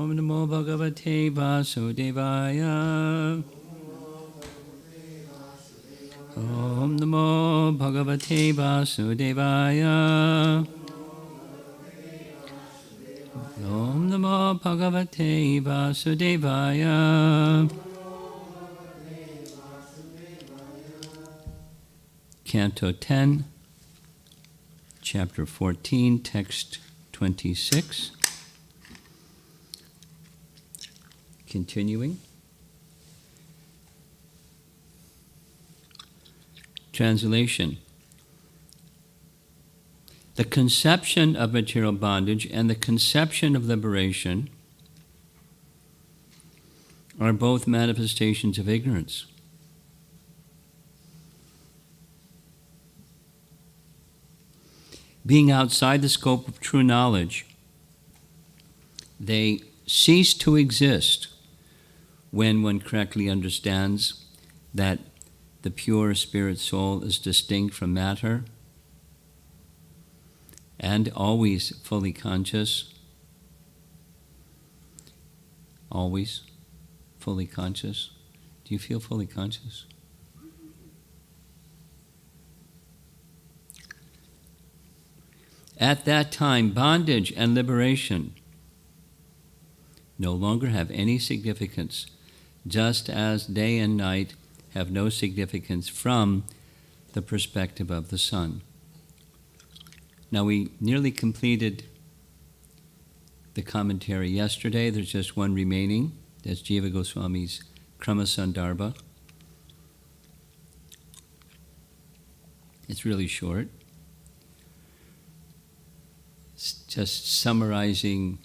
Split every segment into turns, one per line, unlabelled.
Om Namo Bhagavate Vasudevaya. Om Namo Bhagavate Vasudevaya. Om Namo Bhagavate Vasudevaya. Canto 10, Chapter 14, Text 26. Continuing. Translation. The conception of material bondage and the conception of liberation are both manifestations of ignorance. Being outside the scope of true knowledge, they cease to exist when one correctly understands that the pure spirit soul is distinct from matter and always fully conscious. Always fully conscious. Do you feel fully conscious? At that time, bondage and liberation no longer have any significance, just as day and night have no significance from the perspective of the sun. Now, we nearly completed the commentary yesterday. There's just one remaining. That's Jiva Goswami's Krama Sandarbha. It's really short. It's just summarizing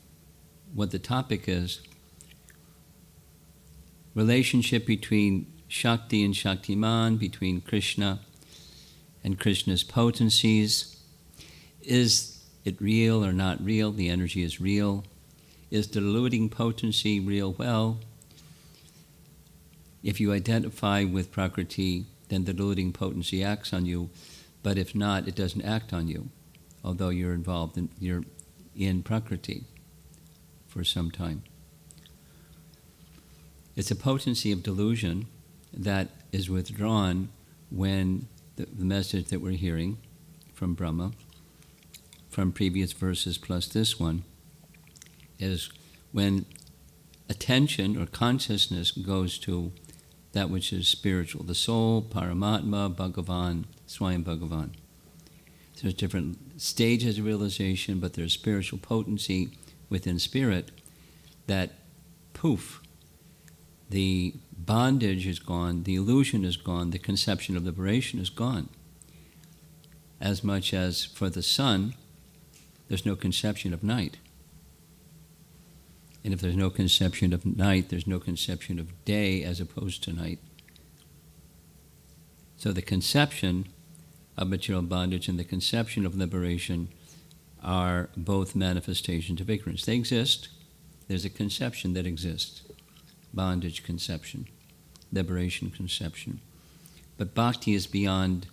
what the topic is. Relationship between Shakti and Shaktiman, between Krishna and Krishna's potencies. Is it real or not real? The energy is real. Is the deluding potency real? Well, if you identify with Prakriti, then the deluding potency acts on you, but if not, it doesn't act on you, although you're in Prakriti for some time. It's a potency of delusion that is withdrawn when the message that we're hearing from Brahma, from previous verses plus this one, is when attention or consciousness goes to that which is spiritual, the soul, Paramatma, Bhagavan, Swayam Bhagavan. So there's different stages of realization, but there's spiritual potency within spirit that, poof, the bondage is gone, the illusion is gone, the conception of liberation is gone. As much as for the sun, there's no conception of night. And if there's no conception of night, there's no conception of day as opposed to night. So the conception of material bondage and the conception of liberation are both manifestations of ignorance. They exist. There's a conception that exists. Bondage conception, liberation conception. But bhakti is beyond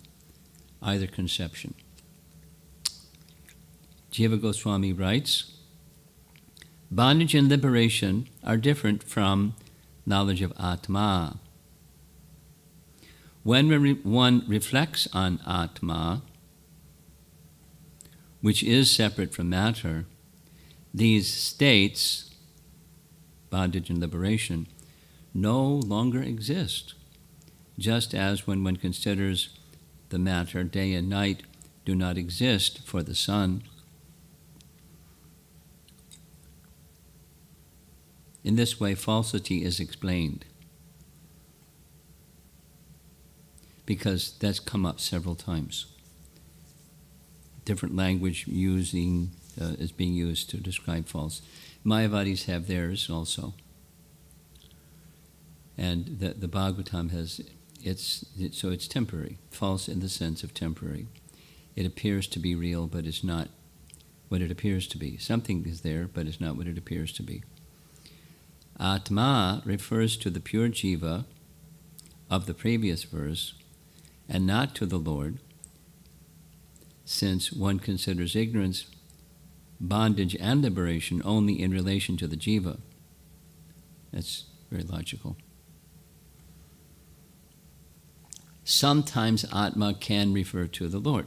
either conception. Jiva Goswami writes, bondage and liberation are different from knowledge of Atma. When one reflects on Atma, which is separate from matter, these states, bondage and liberation, no longer exist, just as when one considers the matter, day and night do not exist for the sun. In this way, falsity is explained, because that's come up several times. Different language is being used to describe false. Mayavadis have theirs also. And the Bhagavatam has, so it's temporary, false in the sense of temporary. It appears to be real, but it's not what it appears to be. Something is there, but it's not what it appears to be. Atma refers to the pure jiva of the previous verse, and not to the Lord, since one considers ignorance, bondage, and liberation only in relation to the jiva. That's very logical. Sometimes Atma can refer to the Lord.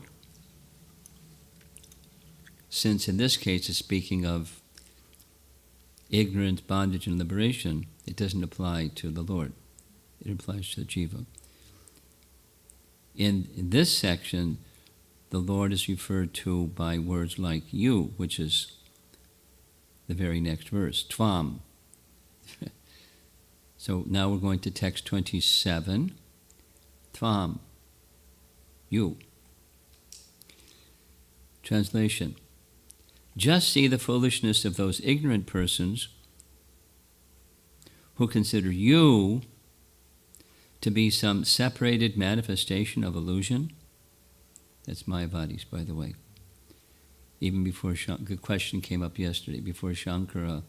Since in this case it's speaking of ignorance, bondage, and liberation, it doesn't apply to the Lord. It applies to the jiva. In this section, the Lord is referred to by words like you, which is the very next verse, tvam. So now we're going to text 27, tvam, you. Translation. Just see the foolishness of those ignorant persons who consider you to be some separated manifestation of illusion. That's Mayavadis, by the way. Even before the question came up yesterday, before Shankara,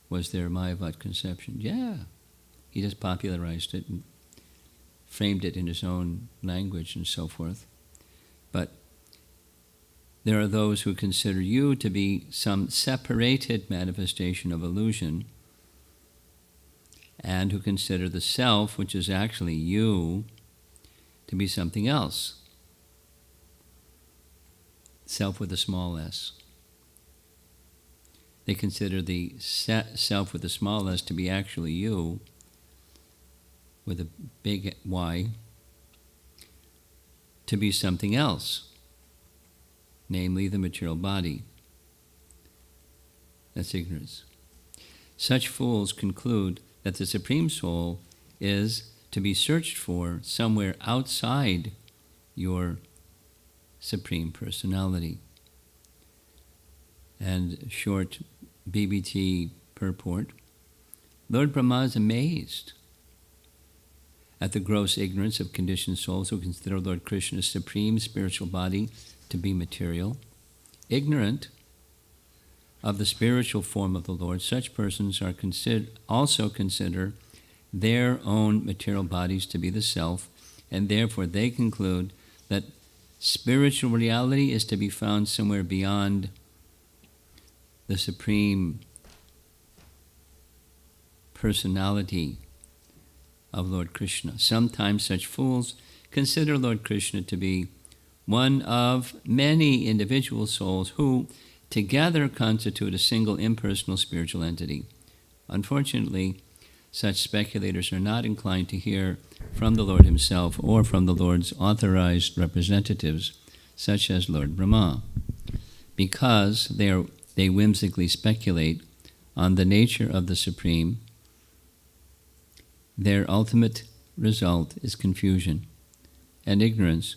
was there a Mayavad conception? Yeah. He just popularized it and framed it in his own language and so forth. But there are those who consider you to be some separated manifestation of illusion, and who consider the self, which is actually you, to be something else. Self with a small s. They consider the self with a small s to be actually you, with a big Y, to be something else, namely the material body. That's ignorance. Such fools conclude that the Supreme Soul is to be searched for somewhere outside your Supreme Personality. And short BBT purport, Lord Brahma is amazed at the gross ignorance of conditioned souls who consider Lord Krishna's supreme spiritual body to be material. Ignorant of the spiritual form of the Lord, such persons are also consider their own material bodies to be the self, and therefore they conclude that spiritual reality is to be found somewhere beyond the supreme personality of Lord Krishna. Sometimes such fools consider Lord Krishna to be one of many individual souls who together constitute a single impersonal spiritual entity. Unfortunately, such speculators are not inclined to hear from the Lord himself or from the Lord's authorized representatives, such as Lord Brahma, because they whimsically speculate on the nature of the Supreme. Their ultimate result is confusion and ignorance,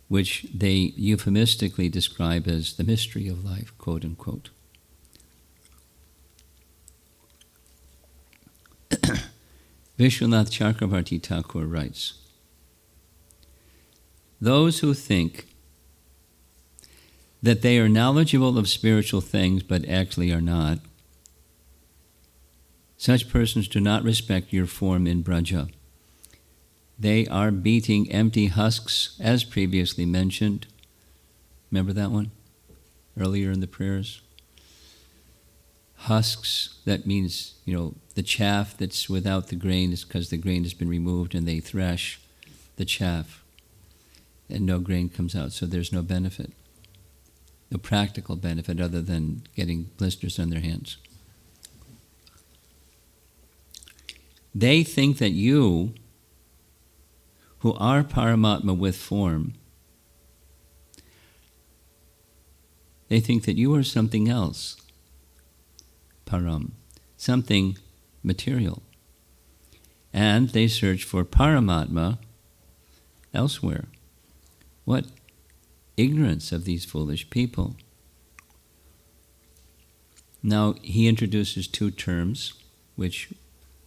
which they euphemistically describe as the mystery of life, quote unquote. Vishwanath Chakravarti Thakur writes, those who think that they are knowledgeable of spiritual things but actually are not, such persons do not respect your form in Braja. They are beating empty husks, as previously mentioned. Remember that one? Earlier in the prayers? Husks, that means, the chaff that's without the grain is because the grain has been removed and they thresh the chaff and no grain comes out, so there's no benefit. No practical benefit other than getting blisters on their hands. They think that you, who are Paramatma with form, they think that you are something else, Param, something material. And they search for Paramatma elsewhere. What ignorance of these foolish people. Now, he introduces two terms, which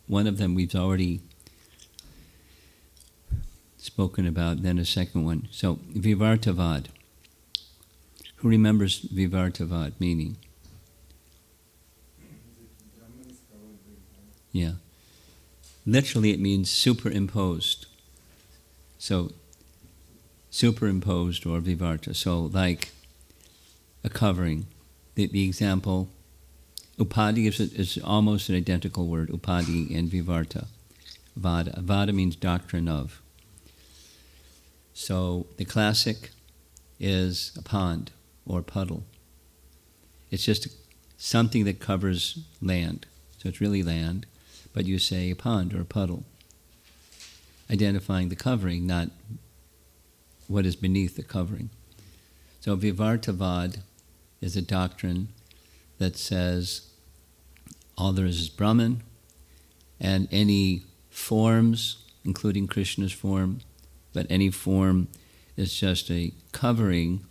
one of them we've already spoken about, then a second one. So, Vivartavad. Who remembers Vivartavad meaning? Yeah. Literally it means superimposed. So, superimposed or vivarta. So, like a covering. The example, Upadi is almost an identical word, upadi and vivarta. Vada. Vada means doctrine of. So the classic is a pond or puddle. It's just something that covers land. So it's really land, but you say a pond or a puddle, identifying the covering, not what is beneath the covering. So Vivartavad is a doctrine that says all there is Brahman, and any forms, including Krishna's form, but any form is just a covering,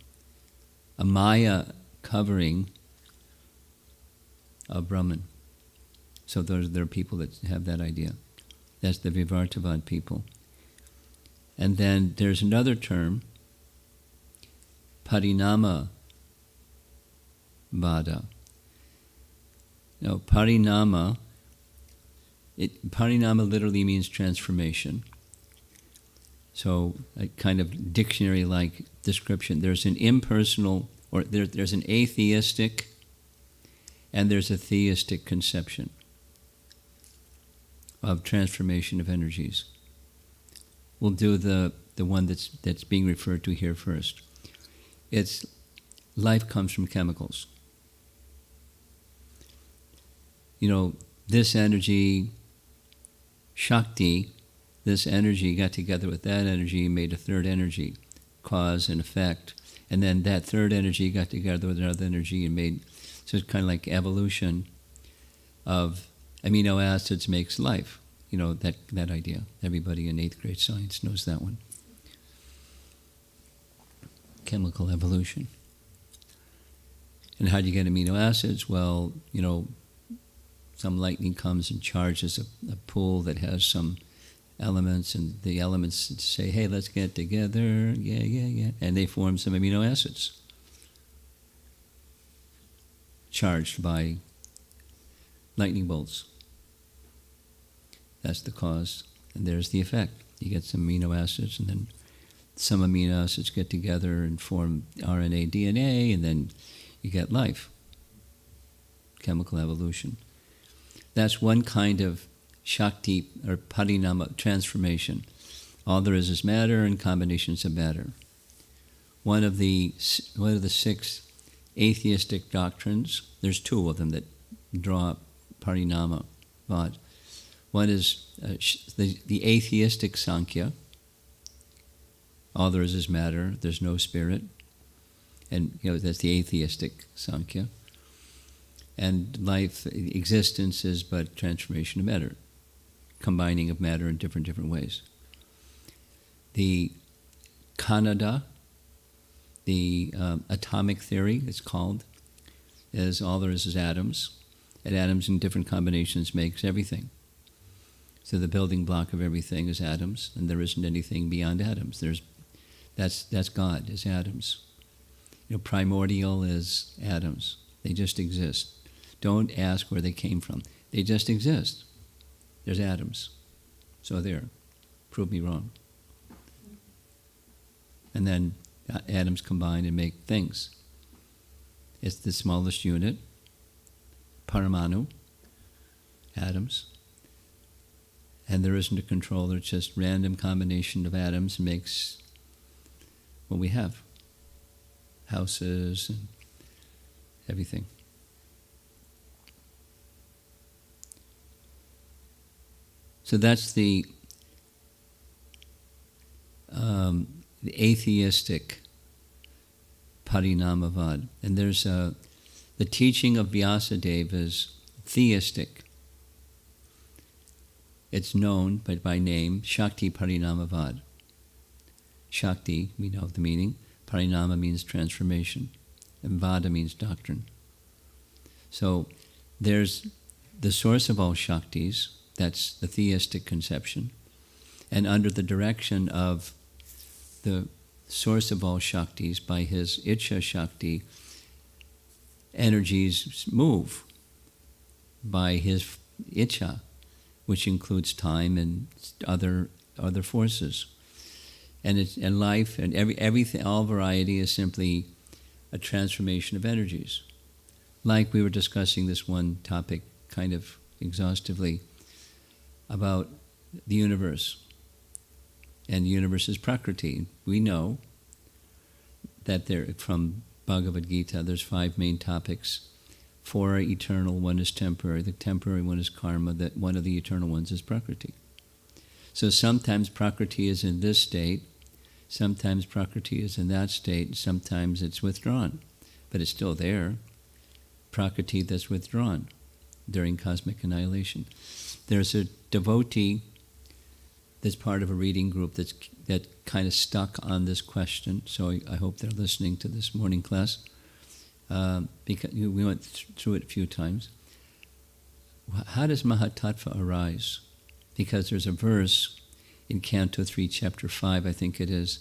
a Maya covering of Brahman. So there are people that have that idea. That's the Vivartavad people. And then there's another term, Parinama Vada. Now, Parinama literally means transformation. So a kind of dictionary-like description. There's an impersonal, or there's an atheistic, and there's a theistic conception of transformation of energies. We'll do the one that's being referred to here first. It's life comes from chemicals. This energy, Shakti, this energy got together with that energy and made a third energy, cause and effect. And then that third energy got together with another energy and made, so it's kind of like evolution of amino acids makes life. That idea. Everybody in 8th grade science knows that one. Chemical evolution. And how do you get amino acids? Well, some lightning comes and charges a pool that has some elements, and the elements say, hey, let's get together, yeah, and they form some amino acids charged by lightning bolts. That's the cause, and there's the effect. You get some amino acids, and then some amino acids get together and form RNA, DNA, and then you get life. Chemical evolution. That's one kind of Shakti or Parinama transformation. All there is matter and combinations of matter. One of the 6 atheistic doctrines, there's 2 of them that draw Parinama Vad. One is the atheistic Sankhya. All there is matter, there's no spirit. And that's the atheistic Sankhya. And life, existence is but transformation of matter, combining of matter in different ways. The Contd, the atomic theory, it's called, is all there is atoms, and atoms in different combinations makes everything. So the building block of everything is atoms, and there isn't anything beyond atoms. That's God, is atoms. Primordial is atoms. They just exist. Don't ask where they came from. They just exist. There's atoms. So there. Prove me wrong. And then atoms combine and make things. It's the smallest unit. Paramanu. Atoms. And there isn't a controller. It's just random combination of atoms makes what we have. Houses and everything. So that's the atheistic Parinamavad. And there's the teaching of Vyasadeva is theistic. It's known by name, Shakti Parinamavad. Shakti, we know the meaning. Parinama means transformation. And Vada means doctrine. So there's the source of all Shaktis. That's the theistic conception. And under the direction of the source of all Shaktis, by his Ichcha Shakti, energies move by his Ichcha, which includes time and other forces. And life and everything, all variety is simply a transformation of energies. like we were discussing this one topic kind of exhaustively about the universe. And the universe is Prakriti. We know that there, from Bhagavad Gita, there's 5 main topics. 4 are eternal, 1 is temporary. The temporary one is karma, that one of the eternal ones is Prakriti. So sometimes Prakriti is in this state, sometimes Prakriti is in that state, sometimes it's withdrawn. But it's still there. Prakriti that's withdrawn during cosmic annihilation. There's a devotee that's part of a reading group that kind of stuck on this question, so I hope they're listening to this morning class, because we went through it a few times. How does Mahatattva arise? Because there's a verse in Canto 3, Chapter 5, I think it is,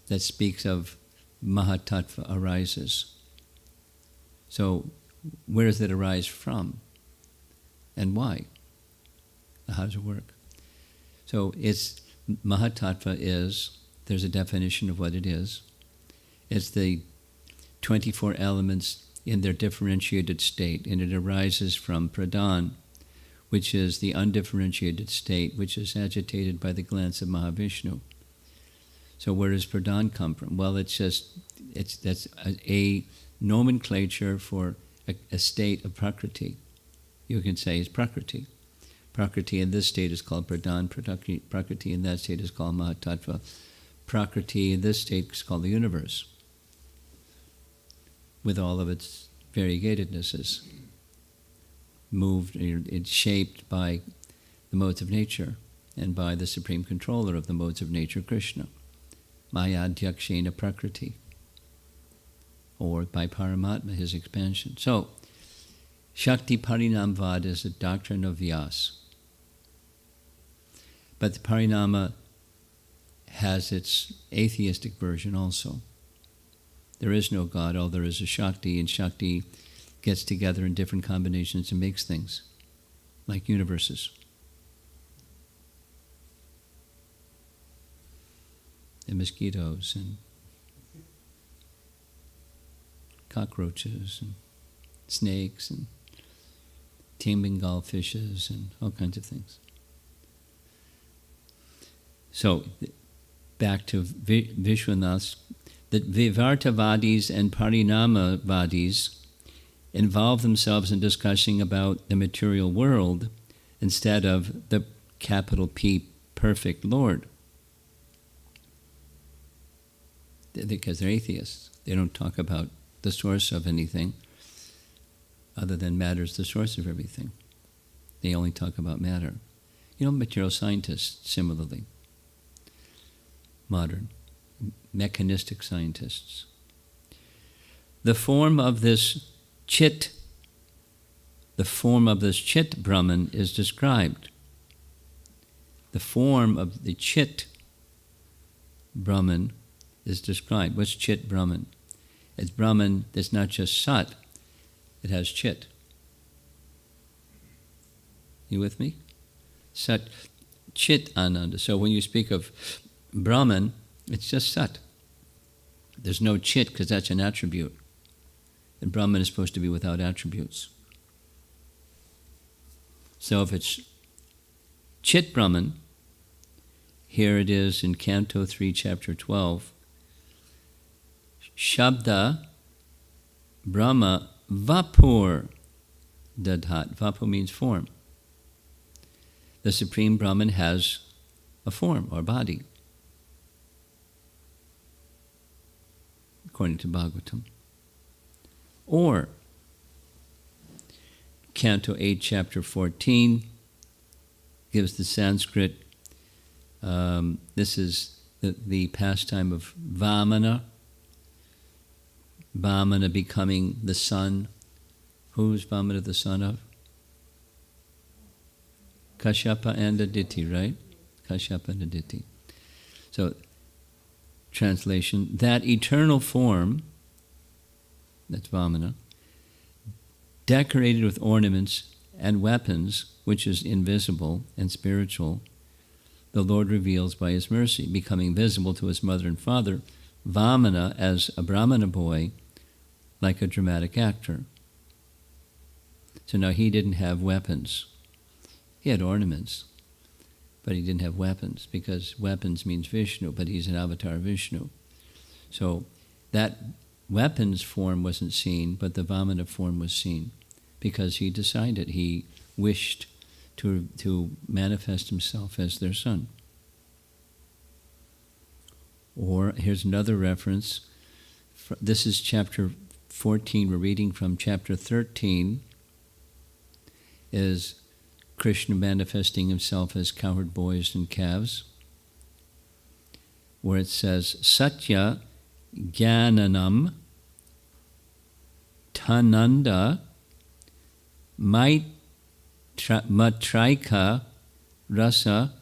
that speaks of Mahatattva arises. So where does it arise from? And why? How does it work? So it's Mahatattva is, there's a definition of what it is. It's the 24 elements in their differentiated state, and it arises from Pradhan, which is the undifferentiated state, which is agitated by the glance of Mahavishnu. So where does Pradhan come from? Well, that's a nomenclature for a state of Prakriti. You can say it's Prakriti. Prakriti in this state is called Pradhan. Prakriti in that state is called Mahatattva. Prakriti in this state is called the universe, with all of its variegatednesses, it's shaped by the modes of nature and by the supreme controller of the modes of nature, Krishna. Maya Dhyakshena Prakriti, or by Paramatma, his expansion. So, Shakti Parinamvad is a doctrine of Vyas. But the Parinama has its atheistic version also. There is no God, all there is Shakti, and Shakti gets together in different combinations and makes things, like universes. And mosquitoes and cockroaches and snakes and tame Bengal fishes and all kinds of things. So, back to Vishwanath, that Vivartavadis and Parinamavadis involve themselves in discussing about the material world instead of the capital P perfect Lord. Because they're atheists. They don't talk about the source of anything other than matter is the source of everything. They only talk about matter. Material scientists, similarly. Modern, mechanistic scientists. The form of this Chit Brahman is described. The form of the Chit Brahman is described. What's Chit Brahman? It's Brahman that's not just Sat, it has Chit. You with me? Sat, Chit Ananda. So when you speak of Brahman, it's just Sat. There's no Chit because that's an attribute. And Brahman is supposed to be without attributes. So if it's Chit Brahman, here it is in Canto 3, Chapter 12, Shabda Brahma Vapur Dadhat. Vapur means form. The Supreme Brahman has a form or body, according to Bhagavatam. Or, Canto 8, Chapter 14, gives the Sanskrit, this is the pastime of Vamana. Vamana becoming the son. Who's Vamana the son of? Kashyapa and Aditi, right? Kashyapa and Aditi. So, translation, that eternal form, that's Vamana, decorated with ornaments and weapons, which is invisible and spiritual, the Lord reveals by his mercy, becoming visible to his mother and father, Vamana as a Brahmana boy, like a dramatic actor. So now he didn't have weapons. He had ornaments, but he didn't have weapons, because weapons means Vishnu, but he's an avatar Vishnu. So that weapons form wasn't seen, but the Vamana form was seen, because he decided, he wished to manifest himself as their son. Or here's another reference. This is chapter 14. We're reading from chapter 13. Is Krishna manifesting himself as cowherd boys and calves, where it says, Satya Jnanam Tananda Matraika Rasa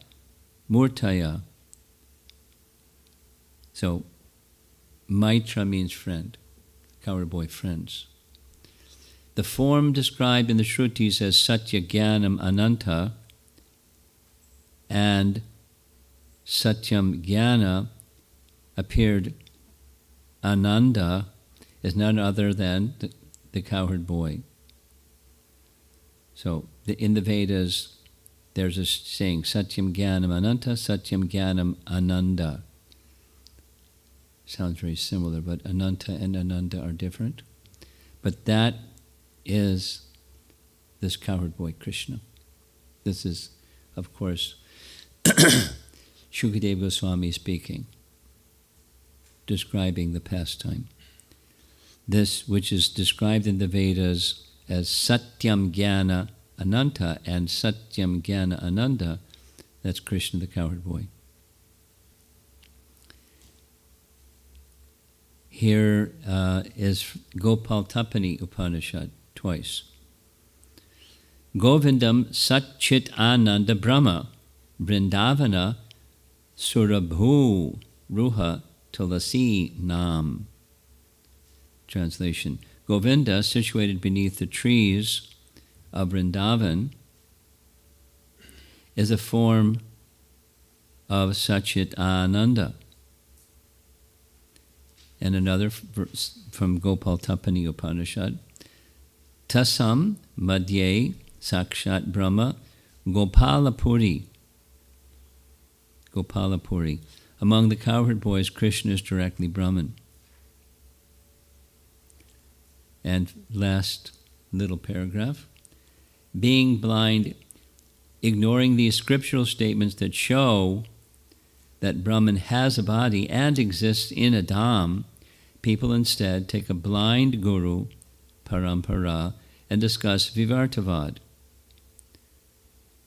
Murtaya. So, Maitra means friend, cowherd boy friends. The form described in the Shrutis as Satya Jnanam Ananta and Satyam Jnana appeared Ananda is none other than the cowherd boy. So in the Vedas, there's a saying, Satyam Jnanam Ananta, Satyam Jnanam Ananda. Sounds very similar, but Ananta and Ananda are different. But that is this cowherd boy Krishna. This is, of course, Shukadeva Goswami speaking, describing the pastime. This, which is described in the Vedas as Satyam Jnana Ananta and Satyam Jnana Ananda, that's Krishna the cowherd boy. Here is Gopal Tapani Upanishad, twice. Govindam Satchit Ananda Brahma Vrindavana Surabhu Ruha Tulasi Nam. Translation. Govinda, situated beneath the trees of Vrindavan, is a form of Satchit Ananda. And another verse from Gopal Tapani Upanishad. Tasam Madhye Sakshat Brahma Gopalapuri. Gopalapuri. Among the cowherd boys, Krishna is directly Brahman. And last little paragraph. Being blind, ignoring these scriptural statements that show that Brahman has a body and exists in a dham, people instead take a blind guru, parampara, and discuss vivartavad.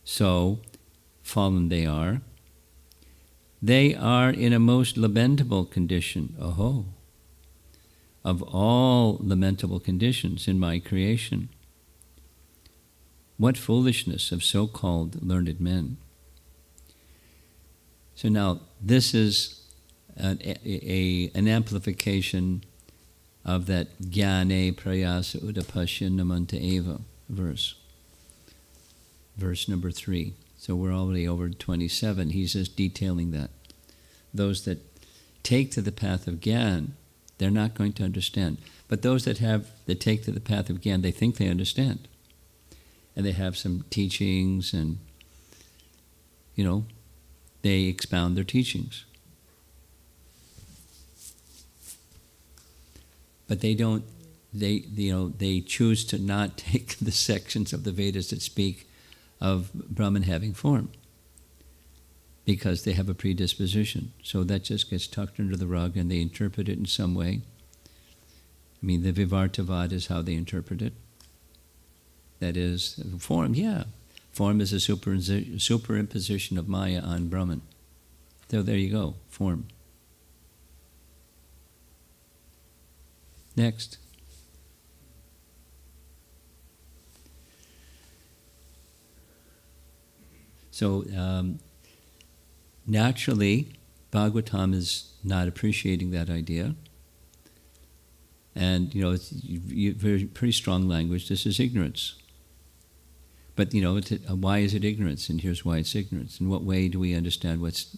So, fallen they are in a most lamentable condition, of all lamentable conditions in my creation. What foolishness of so-called learned men. So now, this is an amplification of that Jnane Prayasa Udapashya Namanta Eva verse. Verse number 3. So we're already over 27. He's just detailing that. Those that take to the path of Gyan, they're not going to understand. But those that take to the path of Gyan, they think they understand. And they have some teachings and, they expound their teachings. But they don't, they choose to not take the sections of the Vedas that speak of Brahman having form, because they have a predisposition. So that just gets tucked under the rug and they interpret it in some way. I mean, the Vivartavad is how they interpret it. That is, form, yeah. Form is a superimposition of Maya on Brahman. So there you go, form. Next. So naturally, Bhagavatam is not appreciating that idea. And, it's pretty strong language. This is ignorance. But, why is it ignorance? And here's why it's ignorance. In what way do we understand what's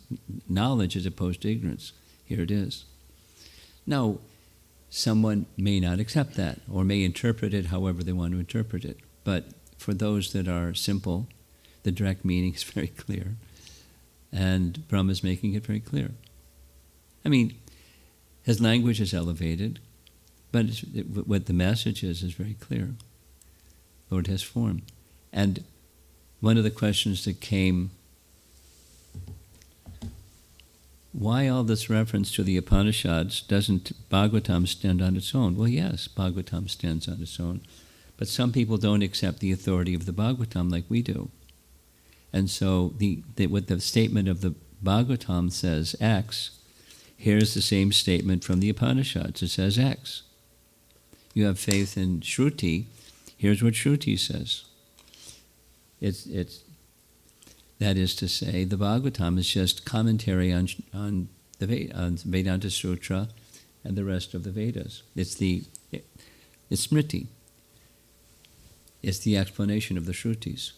knowledge as opposed to ignorance? Here it is. Now, someone may not accept that, or may interpret it however they want to interpret it. But for those that are simple, the direct meaning is very clear. And Brahma is making it very clear. I mean, his language is elevated, but what the message is very clear. Lord has form. And one of the questions that came, why all this reference to the Upanishads? Doesn't Bhagavatam stand on its own? Well, yes, Bhagavatam stands on its own. But some people don't accept the authority of the Bhagavatam like we do. And so what the statement of the Bhagavatam says X, here's the same statement from the Upanishads. It says X. You have faith in Shruti. Here's what Shruti says. That is to say, the Bhagavatam is just commentary on Vedanta Sutra and the rest of the Vedas. It's Smriti. It's the explanation of the Shrutis.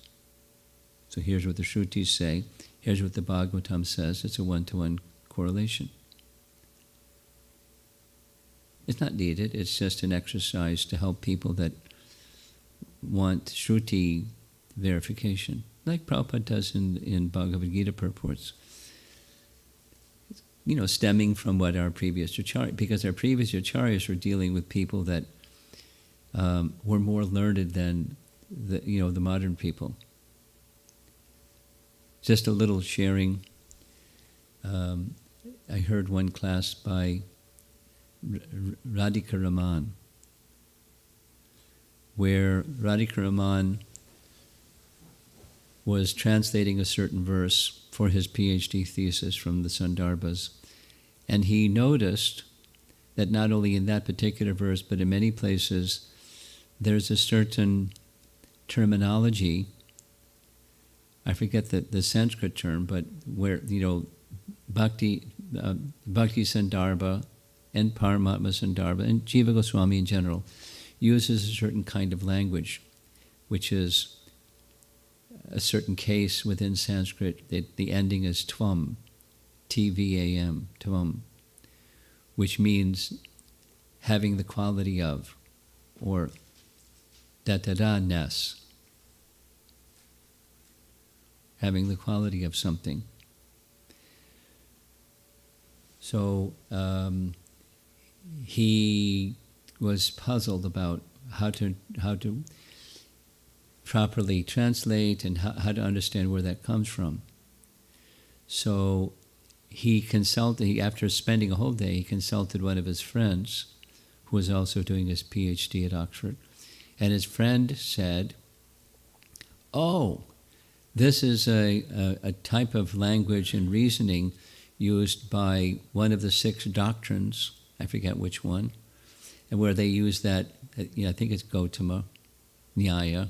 So here's what the Shrutis say. Here's what the Bhagavatam says. It's a one-to-one correlation. It's not needed. It's just an exercise to help people that want Shruti verification, like Prabhupada does in Bhagavad Gita purports. Stemming from what our previous acharyas, because our previous acharyas were dealing with people that were more learned than the modern people. Just a little sharing. I heard one class by Radhika Raman, where Radhika Raman was translating a certain verse for his PhD thesis from the Sandarbhas, and he noticed that not only in that particular verse, but in many places, there's a certain terminology, I forget the Sanskrit term, but where, Bhakti Sandarbha and Paramatma Sandarbha and Jiva Goswami in general uses a certain kind of language, which is a certain case within Sanskrit. The ending is tvam, T-V-A-M, tvam, which means having the quality of, or da-da-da-ness, having the quality of something. So he was puzzled about how to properly translate and how to understand where that comes from. So after spending a whole day, he consulted one of his friends who was also doing his PhD at Oxford. And his friend said, "Oh, this is a type of language and reasoning used by one of the 6 doctrines," I forget which one, and where they use that, I think it's Gautama, Nyaya.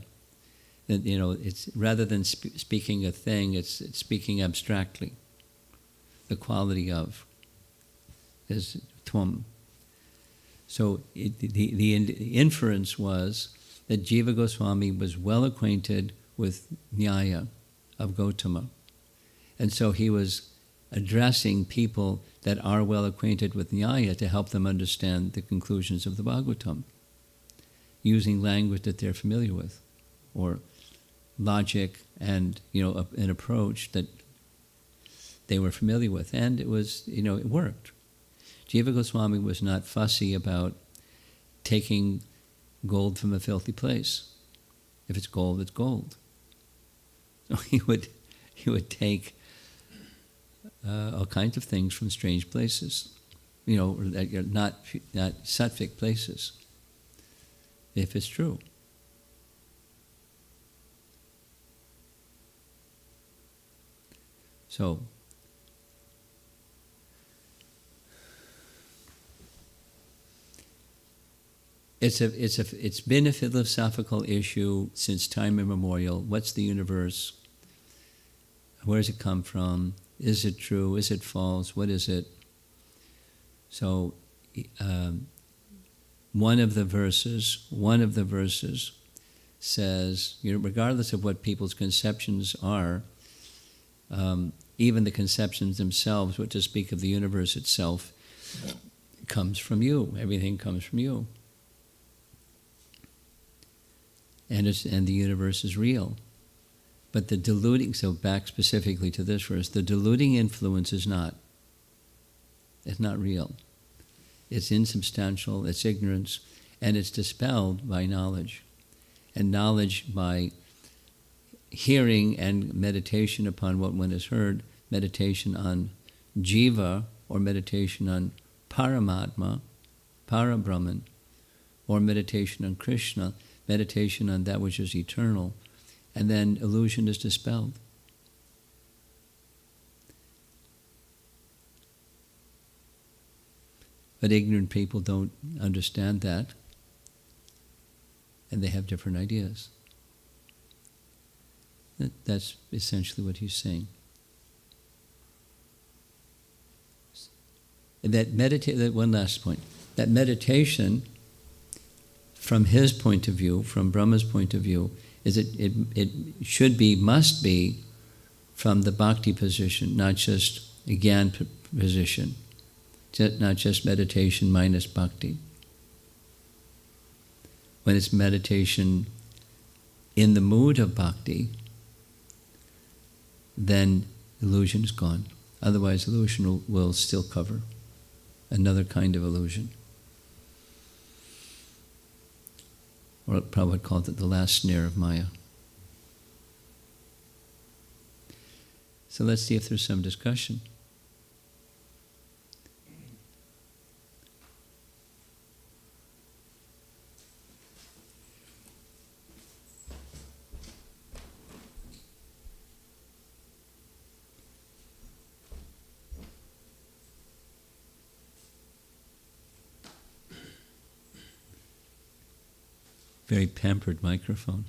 That, it's rather than speaking a thing, it's speaking abstractly. The quality of is tvam. So the inference was that Jiva Goswami was well acquainted with Nyaya of Gautama. And so he was addressing people that are well acquainted with Nyaya to help them understand the conclusions of the Bhagavatam, using language that they're familiar with, or logic and, an approach that they were familiar with. And it was, it worked. Jiva Goswami was not fussy about taking gold from a filthy place. If it's gold, it's gold. So he would take all kinds of things from strange places, that are not sattvic places, if it's true. So, it's been a philosophical issue since time immemorial. What's the universe? Where does it come from? Is it true? Is it false? What is it? So, one of the verses says, regardless of what people's conceptions are, even the conceptions themselves, what to speak of the universe itself, comes from you. Everything comes from you. and the universe is real. But the deluding, so back specifically to this verse, the deluding influence is not. It's not real. It's insubstantial, it's ignorance, and it's dispelled by knowledge. And knowledge by hearing and meditation upon what one has heard, meditation on Jiva, or meditation on Paramatma, Parabrahman, or meditation on Krishna, meditation on that which is eternal, and then illusion is dispelled. But ignorant people don't understand that, and they have different ideas. That's essentially what he's saying. One last point. That meditation, from his point of view, from Brahma's point of view, is it should be, must be, from the bhakti position, not just a gyan position, not just meditation minus bhakti. When it's meditation in the mood of bhakti, then illusion is gone. Otherwise, illusion will still cover another kind of illusion. Or Prabhupada called it the last snare of Maya. So let's see if there's some discussion. Very pampered microphone.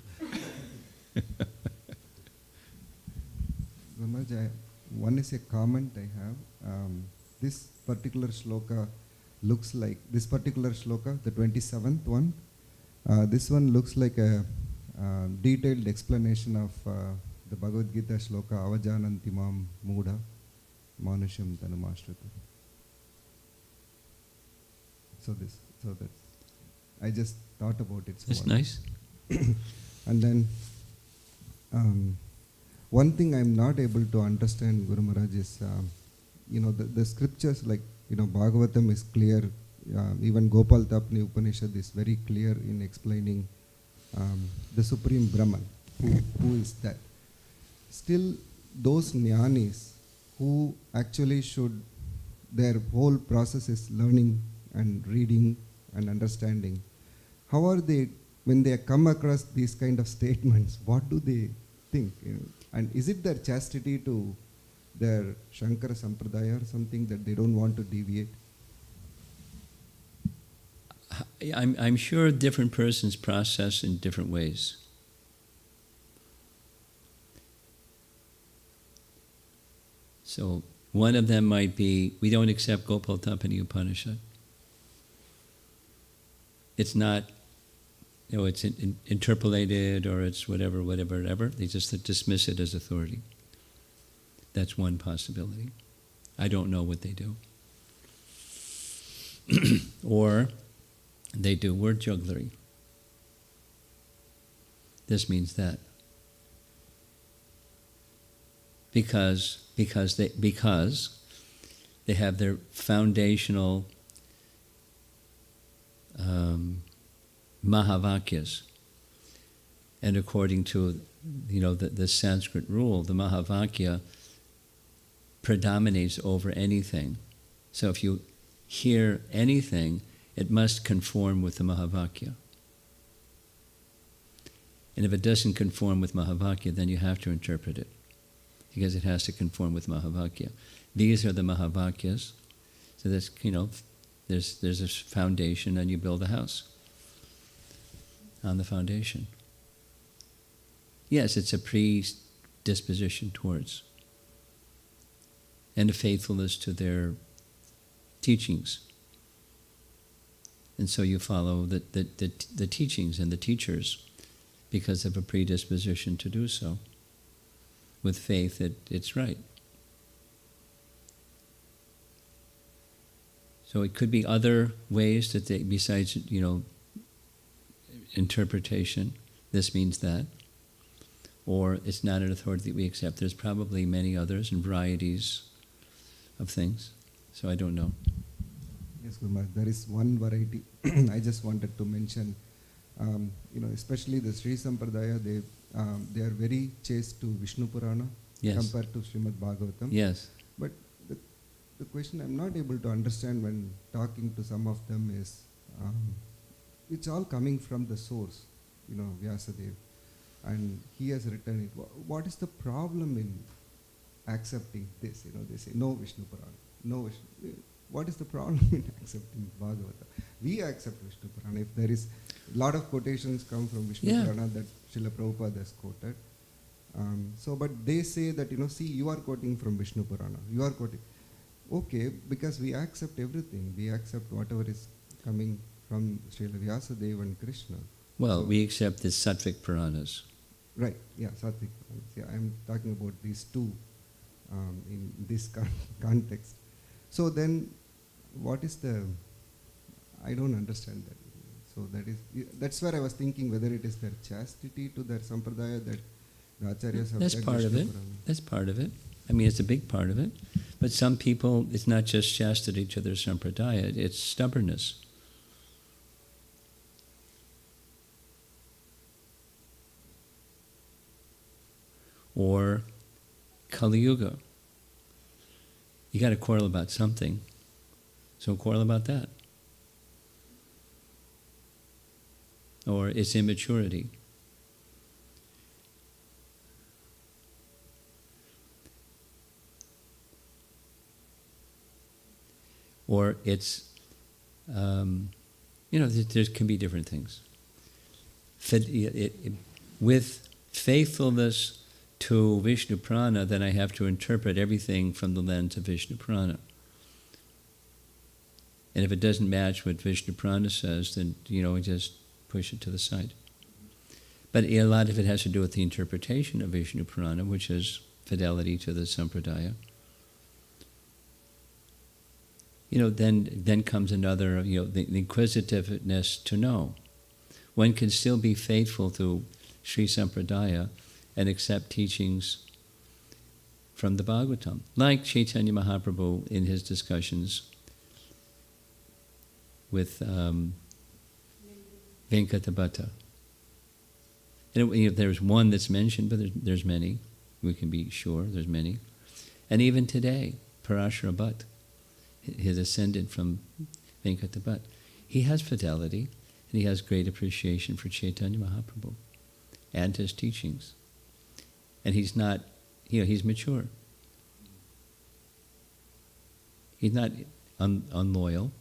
One is a comment I have. This particular shloka looks like, this particular shloka, the 27th one, this one looks like a detailed explanation of the Bhagavad Gita shloka, Avajananti mam muda manusham tanumashruta. So that's, I just thought about it. So
That's nice.
And then one thing I'm not able to understand, Guru Maharaj, is the scriptures, like Bhagavatam is clear. Even Gopal Tapni Upanishad is very clear in explaining the Supreme Brahman. Who is that? Still, those jnanis who actually should, their whole process is learning and reading and understanding. How are they, when they come across these kind of statements, what do they think? And is it their chastity to their Shankara Sampradaya or something that they don't want to deviate?
I'm sure different persons process in different ways. So one of them might be, we don't accept Gopal Tapani Upanishad. It's not, it's interpolated or it's whatever. They just dismiss it as authority. That's one possibility. I don't know what they do. Or they do word jugglery. This means that. Because they have their foundational Mahavakyas. And according to the Sanskrit rule, the Mahavakya predominates over anything. So if you hear anything, it must conform with the Mahavakya. And if it doesn't conform with Mahavakya, then you have to interpret it, because it has to conform with Mahavakya. These are the Mahavakyas. So that's, there's this foundation, and you build a house on the foundation. Yes, it's a predisposition towards, and a faithfulness to their teachings. And so you follow the teachings and the teachers because of a predisposition to do so, with faith that it's right. So it could be other ways that they, besides, interpretation, this means that. Or it's not an authority that we accept. There's probably many others and varieties of things. So I don't know.
Yes, Guru Maharaj, there is one variety I just wanted to mention. Especially the Sri Sampradaya, they are very chaste to Vishnu Purana compared to Srimad Bhagavatam.
Yes.
But the question I'm not able to understand when talking to some of them is, it's all coming from the source, Vyasadeva. And he has written it. What is the problem in accepting this? They say, no Vishnu Purana, no Vishnu. What is the problem in accepting Bhagavata? We accept Vishnu Purana. If there is a lot of quotations come from Vishnu Purana that Srila Prabhupada has quoted. But they say that, see, you are quoting from Vishnu Purana. You are quoting. Okay, because we accept everything. We accept whatever is coming from Srila Vyasadeva and Krishna.
Well, we accept the Sattvic Puranas.
Right, yeah, Sattvic Puranas. Yeah, I'm talking about these two in this context. So then, what is I don't understand that. So that's where I was thinking whether it is their chastity to their sampradaya that the acharyas have.
That's part of it. That's part of it. I mean, it's a big part of it. But some people, it's not just chastity to their sampradaya, it's stubbornness. Or Kali Yuga. You got to quarrel about something, so quarrel about that. Or it's immaturity. Or it's, there can be different things. With faithfulness to Vishnu Purana, then I have to interpret everything from the lens of Vishnu Purana. And if it doesn't match what Vishnu Purana says, then, I just push it to the side. But a lot of it has to do with the interpretation of Vishnu Purana, which is fidelity to the Sampradaya. Then comes another, the inquisitiveness to know. One can still be faithful to Sri Sampradaya and accept teachings from the Bhagavatam. Like Chaitanya Mahaprabhu in his discussions with Venkatabhatta. And there's one that's mentioned, but there's many. We can be sure there's many. And even today, Parashara Bhatt, his ascendant from Venkatabhatta, he has fidelity and he has great appreciation for Chaitanya Mahaprabhu and his teachings. And he's not, he's mature. He's not unloyal.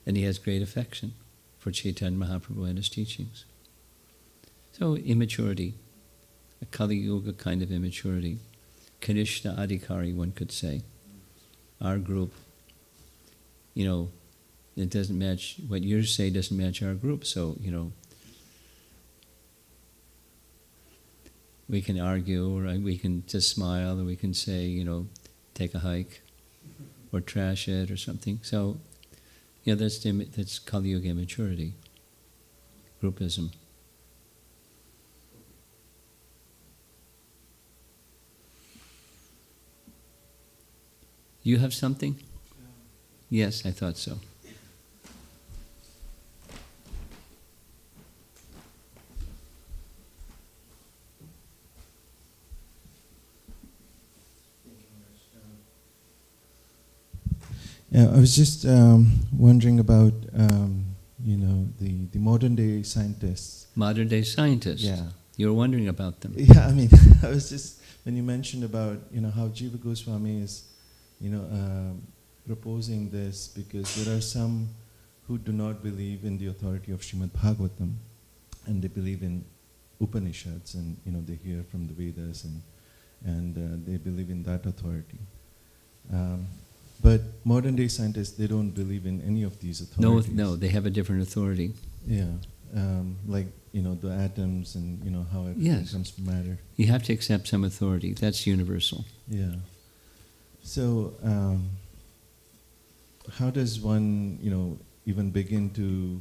And he has great affection for Chaitanya Mahaprabhu and his teachings. So immaturity, a Kali Yuga kind of immaturity. Kanishta Adhikari, one could say. Our group, it doesn't match, what you say doesn't match our group, so, we can argue, or we can just smile, or we can say, take a hike, or trash it, or something. So, that's Kali Yuga immaturity, groupism. You have something? Yes, I thought so.
Yeah, I was just wondering about, the modern day scientists.
Modern day scientists?
Yeah.
You were wondering about them?
Yeah, I mean, I was just, when you mentioned about, how Jiva Goswami is, proposing this, because there are some who do not believe in the authority of Srimad Bhagavatam, and they believe in Upanishads, and they hear from the Vedas, and they believe in that authority. But modern day scientists, they don't believe in any of these authorities.
No, they have a different authority.
Yeah, like the atoms and how everything comes from matter.
You have to accept some authority. That's universal.
Yeah. So, how does one, even begin to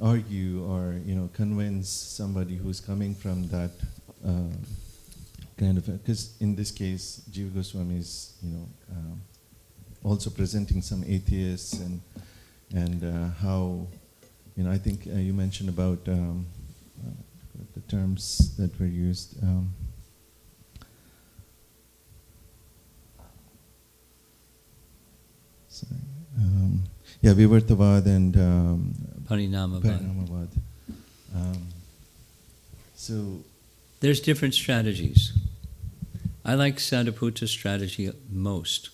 argue or convince somebody who's coming from that kind of, because in this case Jiva Goswami is also presenting some atheists and how I think you mentioned about the terms that were used. Sorry. Vivartavad and
Parinamavad.
Parinamavad. So
There's different strategies. I like Sadhuputa's strategy most,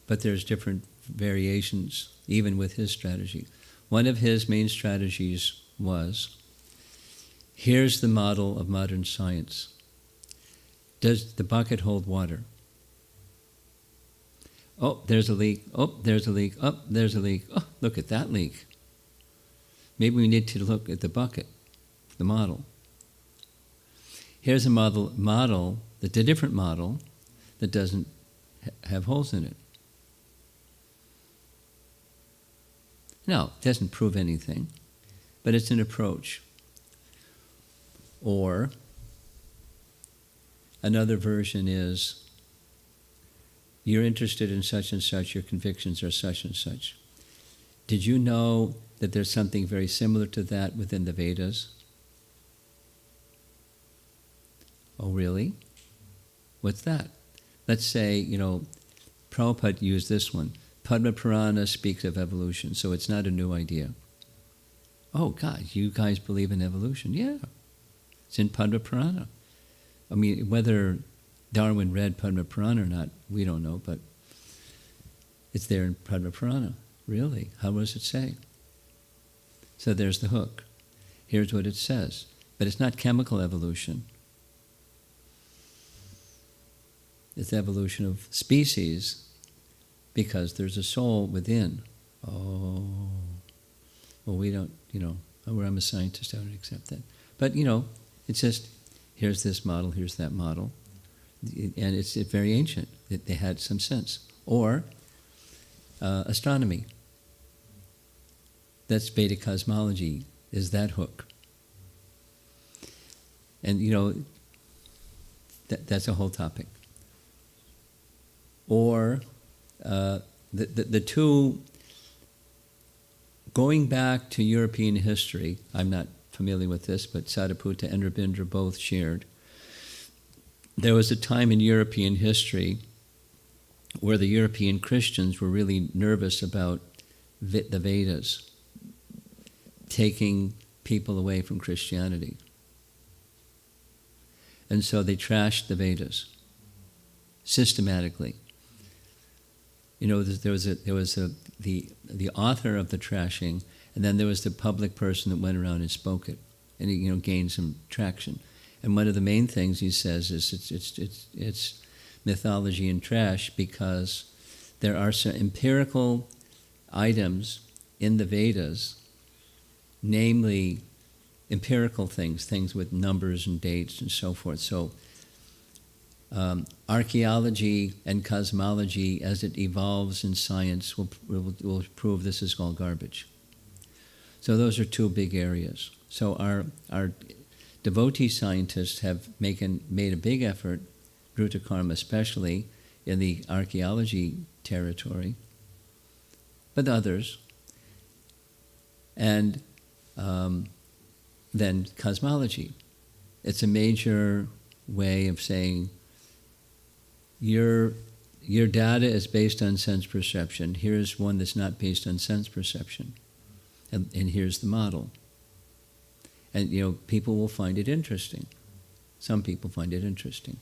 but there's different variations even with his strategy. One of his main strategies was, here's the model of modern science. Does the bucket hold water? Oh, there's a leak. Oh, there's a leak. Oh, there's a leak. Oh, look at that leak. Maybe we need to look at the bucket, the model. Here's a model, a different model that doesn't have holes in it. No, it doesn't prove anything, but it's an approach. Or another version is, you're interested in such and such, your convictions are such and such. Did you know that there's something very similar to that within the Vedas? Oh, really? What's that? Let's say, Prabhupada used this one. Padma Purana speaks of evolution, so it's not a new idea. Oh, God, you guys believe in evolution? Yeah. It's in Padma Purana. I mean, whether Darwin read Padma Purana or not, we don't know, but it's there in Padma Purana. Really? How does it say? So there's the hook. Here's what it says. But it's not chemical evolution. It's evolution of species because there's a soul within. Oh. Well, we don't, I'm a scientist, I don't accept that. But, it's just, here's this model, here's that model. And it's very ancient. They had some sense. Or astronomy. That's Vedic cosmology, is that hook. And, that's a whole topic. Or the two, going back to European history, I'm not familiar with this, but Sadhuputta and Rabindra both shared. There was a time in European history where the European Christians were really nervous about the Vedas, taking people away from Christianity. And so they trashed the Vedas systematically. There was the author of the trashing, and then there was the public person that went around and spoke it, and he gained some traction. And one of the main things he says is it's mythology and trash because there are some empirical items in the Vedas, namely empirical things with numbers and dates and so forth. So archaeology and cosmology, as it evolves in science, will prove this is all garbage. So those are two big areas. So our devotee scientists have made a big effort, Ruta Karma especially, in the archaeology territory, but others. And then cosmology. It's a major way of saying your data is based on sense perception. Here's one that's not based on sense perception. And here's the model. And, people will find it interesting. Some people find it interesting.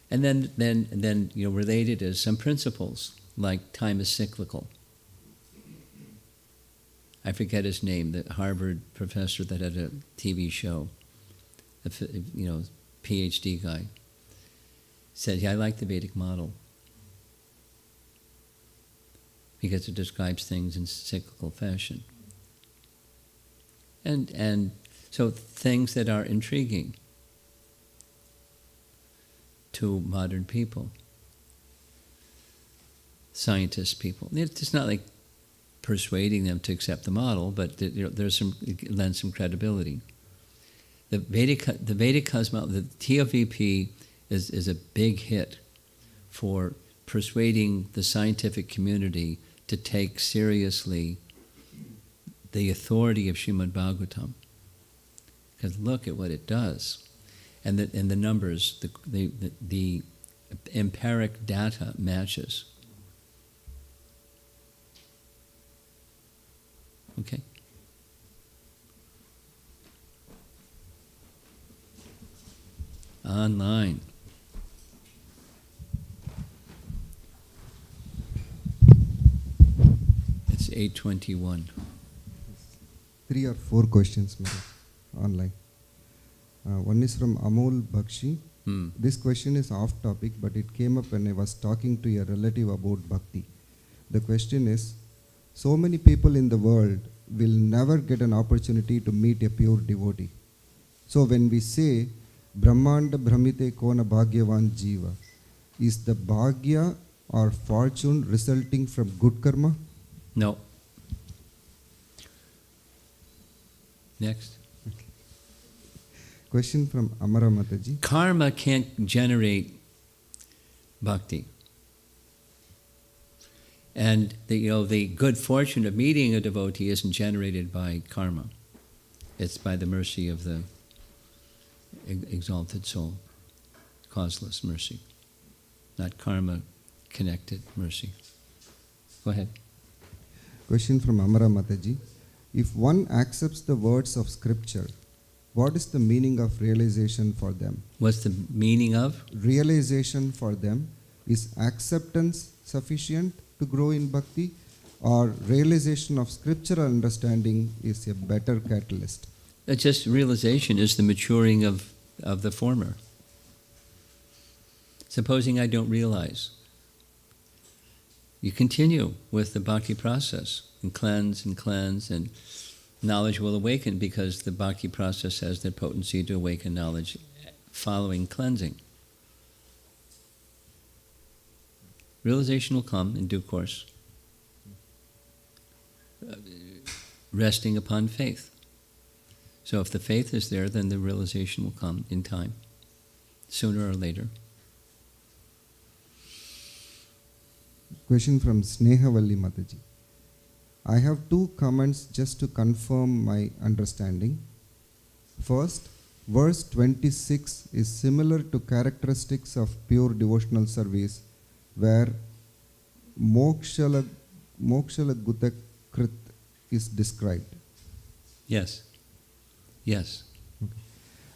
And then related is some principles, like time is cyclical. I forget his name, the Harvard professor that had a TV show, PhD guy, said, I like the Vedic model because it describes things in cyclical fashion. And so things that are intriguing to modern people, scientist people. It's not like persuading them to accept the model, but it lends some credibility. The Vedic cosmology, the TOVP is a big hit for persuading the scientific community to take seriously the authority of Srimad Bhagavatam. Because look at what it does. And the numbers, the empiric data matches. Okay? Online. It's 8:21.
3 or 4 questions, Maharaj, online. One is from Amol Bakshi. This question is off topic, but it came up when I was talking to a relative about bhakti. The question is, so many people in the world will never get an opportunity to meet a pure devotee. So when we say, Brahmanda Brahmite Kona Bhagyavan Jiva, is the bhagya or fortune resulting from good karma?
No. Next.
Question from Amara Mataji.
Karma can't generate bhakti. And the good fortune of meeting a devotee isn't generated by karma. It's by the mercy of the exalted soul. Causeless mercy. Not karma-connected mercy. Go ahead.
Question from Amara Mataji. If one accepts the words of scripture, what is the meaning of realization for them?
What's the meaning of?
Realization for them. Is acceptance sufficient to grow in bhakti, or realization of scriptural understanding is a better catalyst?
It's just realization is the maturing of the former. Supposing I don't realize. You continue with the bhakti process and cleanse, and knowledge will awaken because the bhakti process has the potency to awaken knowledge following cleansing. Realization will come in due course. Resting upon faith. So if the faith is there, then the realization will come in time, sooner or later.
Question from Snehavalli Mataji. I have 2 comments just to confirm my understanding. First, verse 26 is similar to characteristics of pure devotional service, where Mokshala Gutta Krit is described.
Yes. Yes.
Okay.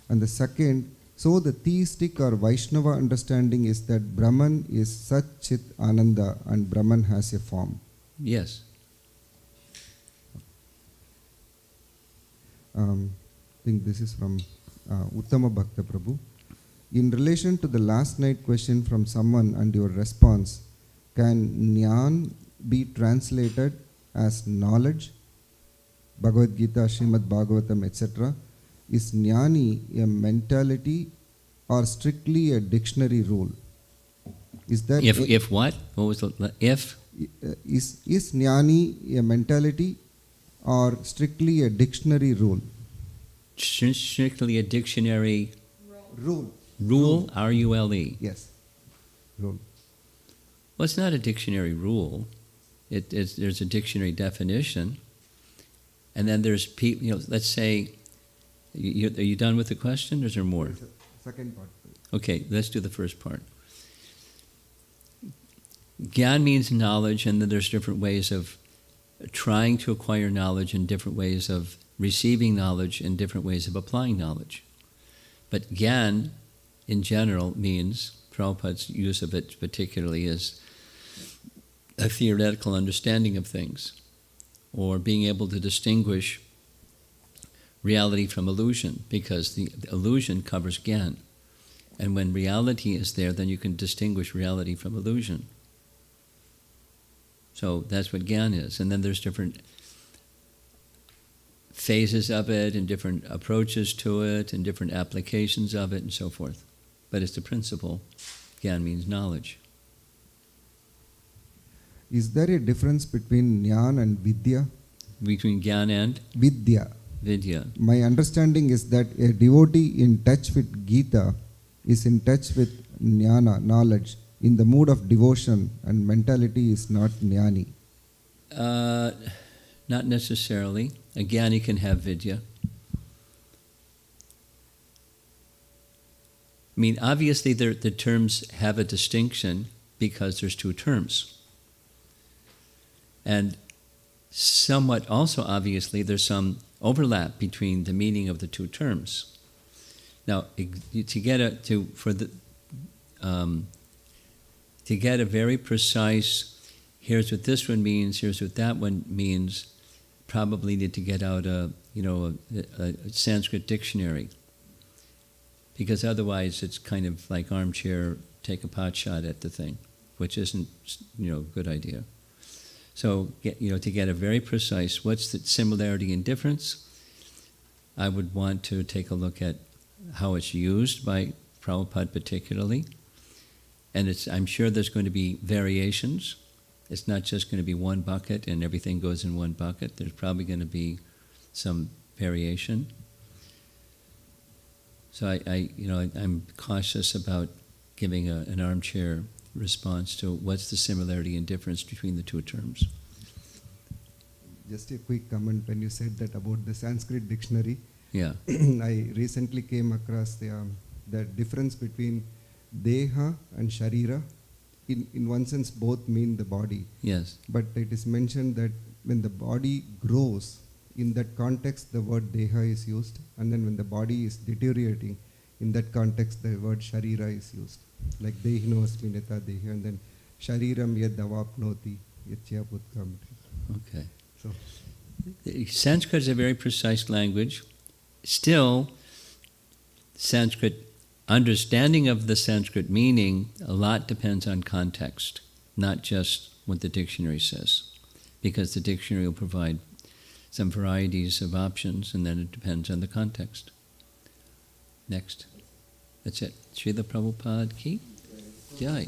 And the second, so the theistic or Vaishnava understanding is that Brahman is Sat Chit Ananda and Brahman has a form.
Yes.
I think this is from Uttama Bhakta Prabhu. In relation to the last night question from someone and your response, can Jnana be translated as knowledge? Bhagavad Gita, Srimad Bhagavatam, etc. Is Jnani a mentality or strictly a dictionary rule? Is that
if what? What was the if?
Is Jnani a mentality or strictly a dictionary rule?
Strictly a dictionary
Rule.
rule, R-U-L-E.
Yes. Rule.
Well, it's not a dictionary rule. There's a dictionary definition. And then there's people, let's say, are you done with the question or is there more?
Second part.
Okay, let's do the first part. Gyan means knowledge, and then there's different ways of trying to acquire knowledge and different ways of receiving knowledge and different ways of applying knowledge. But Gyan, in general, means, Prabhupada's use of it particularly, is a theoretical understanding of things, or being able to distinguish reality from illusion, because the illusion covers Gyan. And when reality is there, then you can distinguish reality from illusion. So that's what Gyan is. And then there's different phases of it and different approaches to it and different applications of it and so forth. But it's the principle. Gyan means knowledge.
is there a difference between Jnana and Vidya?
Between Gyan and
Vidya.
Vidya.
My understanding is that a devotee in touch with Gita is in touch with Jnana, knowledge, in the mood of devotion, and mentality is not Jnani.
Not necessarily. A Gyani can have Vidya. I mean, obviously the terms have a distinction because there's two terms. And somewhat also obviously there's some overlap between the meaning of the two terms. Now, to get a very precise, here's what this one means, here's what that one means, probably need to get out a Sanskrit dictionary, because otherwise it's kind of like armchair, take a pot shot at the thing, which isn't a good idea. So to get a very precise, what's the similarity and difference? I would want to take a look at how it's used by Prabhupada particularly, and I'm sure there's going to be variations. It's not just going to be one bucket and everything goes in one bucket. There's probably going to be some variation. So I'm cautious about giving an armchair response to what's the similarity and difference between the two terms.
Just a quick comment when you said that about the Sanskrit dictionary.
Yeah.
I recently came across the difference between Deha and Sharira. In one sense, both mean the body.
Yes.
But it is mentioned that when the body grows, in that context, the word Deha is used. And then when the body is deteriorating, in that context, the word Sharira is used. Like Dehino Asmineta Deha, and then Shariram Yad Avapnoti Yachya Putkam.
Okay.
So,
Sanskrit is a very precise language. Still, Sanskrit, understanding of the Sanskrit meaning, a lot depends on context, not just what the dictionary says. Because the dictionary will provide some varieties of options, and then it depends on the context. Next. That's it. Srila Prabhupada ki jai.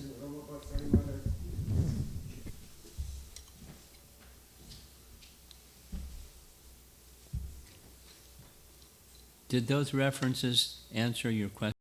Did those references answer your question?